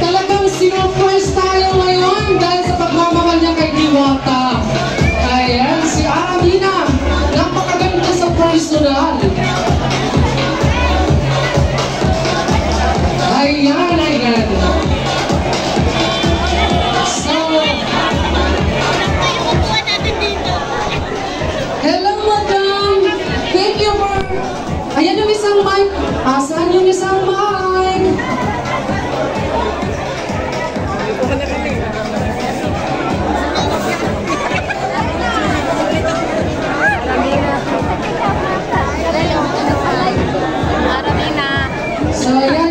Talagang sinurprise tayo ngayon dahil sa pagmamahal niya kay Diwata. Ayan, si Aramina. Napakaganda sa personal. Ayan, ayan. So, hello, madam. Thank you for... Ayan yung isang mic. Saan yung isang mic? So, ayan.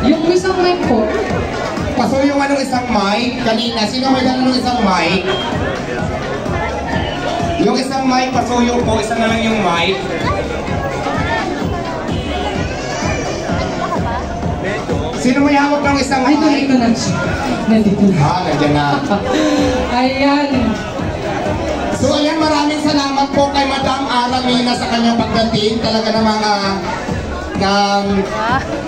Yung isang mic po. Paso yung anong isang mic kanina. Sino may dala ng isang mic? Yung isang mic, pasuyo po. Isa na lang yung mic. Sino may hawak ng isang mic? Ay, ito na. Nandito na. Nandiyan na. Ayan. So ayan, maraming salamat po kay Madam Aramina sa kanyang pagdating. Talaga namang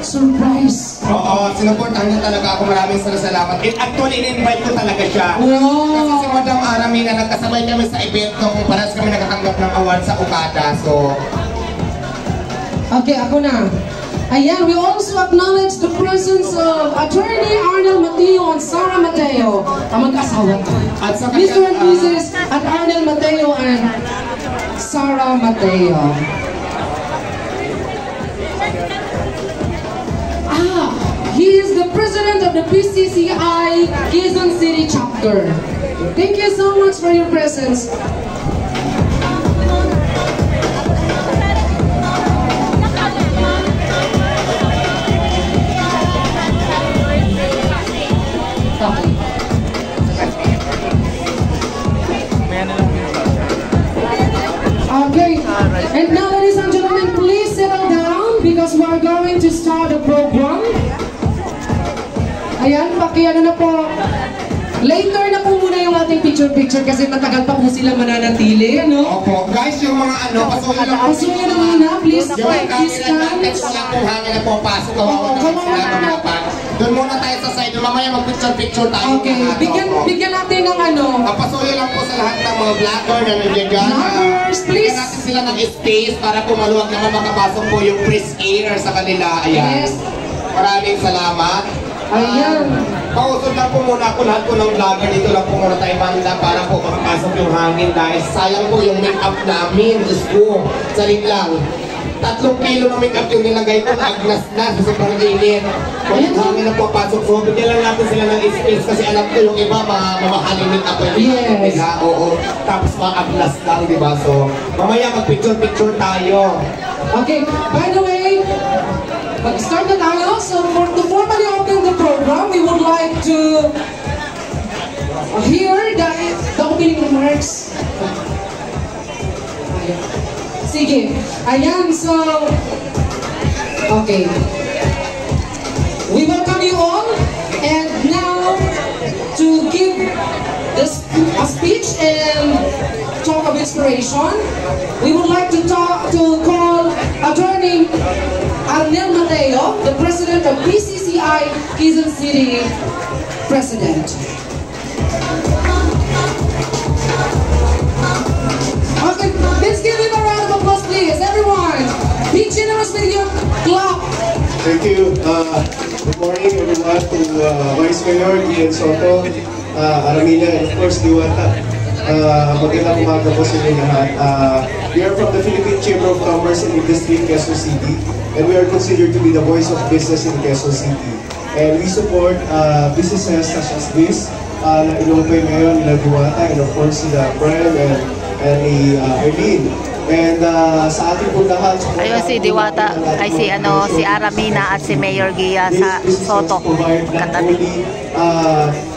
surprise. Oo, sinuportahan niya talaga ako. Maraming salamat. Actually, in-invite ko talaga siya. Wow. Kasi si Madam Aramina, nagkasabay kami sa event ko kung parehas kami nakatanggap ng award sa Okada. So, okay, ako na. Ayan, we also acknowledge the presence of Attorney Arnel Mateo and Sarah Mateo, ang mag-asawa. At sa Mr. and Mrs. at Arnel Mateo and Sarah Mateo. He is the president of the PCCI Quezon City chapter. Thank you so much for your presence. Okay, and now ladies and gentlemen, please settle down because we are going to start the program. Ayan, pakiano na po. Later na po muna yung ating picture-picture kasi matagal pa po sila mananatili, ano? Opo, guys, yung mga pasuyo lang po. Pasuyo na muna, please. Please stand. Text lang po hangin na po pasok. Kawawa naman sila lumapan. Doon muna tayo sa side. Mamaya mag-picture-picture tayo. Okay, bigyan natin ng pasuyo lang po sa lahat ng mga vlogger na nandiyan. Vloggers, please. Bigyan natin sila ng space para po maluwag naman makapasok po yung fresh air sa kanila. Ayan. Yes. Maraming salamat. Ayan. Pausod lang po muna ako lahat po ng vlogger. Dito lang po muna tayo banda para po makapasok yung hangin dahil sayang po yung make-up namin. Diyos ko, salit lang. 3 kilo ng make-up yung nilagay ko, agnas na sa sobrang init. Kung yung hangin na po pasok, so bigyan lang natin sila ng space kasi alam ko yung iba mamahaling make-up yung yes. nila. Oo, tapos agnas lang, di ba? So, mamaya mag-picture-picture tayo. Okay, by the way, mag-start na tayo. So, to formally open the program, we would like to hear the opening remarks. Sige. Ayan, so... Okay. We welcome you all. And now, to give a speech and talk of inspiration, we would like to call Attorney Arnel Mateo, the President of PCCI Quezon City President. Okay, let's give him a round of applause, please. Everyone, be generous with your clap. Thank you. Good morning, everyone, to Vice Mayor Ian Soto, Aramina, and of course, Diwata. Magandang umaga po sa inyo lahat. We are from the Philippine Chamber of Commerce and Industry in Quezon City, and we are considered to be the voice of business in Quezon City. And we support businesses such as this, na inumpay ngayon nila Diwata, and of course sila Brian and Arlene. And sa ating po lahat, ayun si Diwata, ay si Aramina at si Mayor Gia sa Soto. Katabi.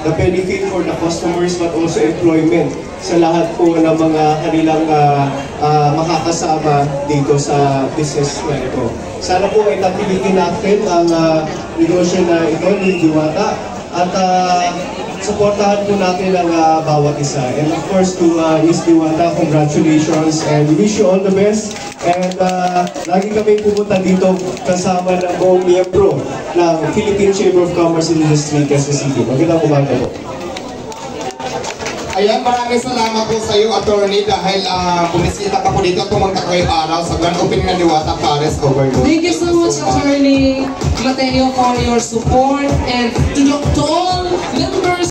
The benefit for the customers but also employment sa lahat po ng mga kanilang makakasama dito sa business na ito. Sana po ay tatilikin natin ang negosyo na ito ni Diwata at supportahan po natin ang bawat isa. And of course to Miss Diwata, congratulations and we wish you all the best And lagi kami pumunta dito kasama ng buong miyembro ng Philippine Chamber of Commerce and Industry, Quezon City. Magandang umaga po. Ayan, maraming salamat po sa iyo, attorney, dahil bumisita ka po dito at pumunta kayo araw sa Grand Opening ng Diwata Pares Overload. Thank you so much, Attorney Mateo, for your support, and to all members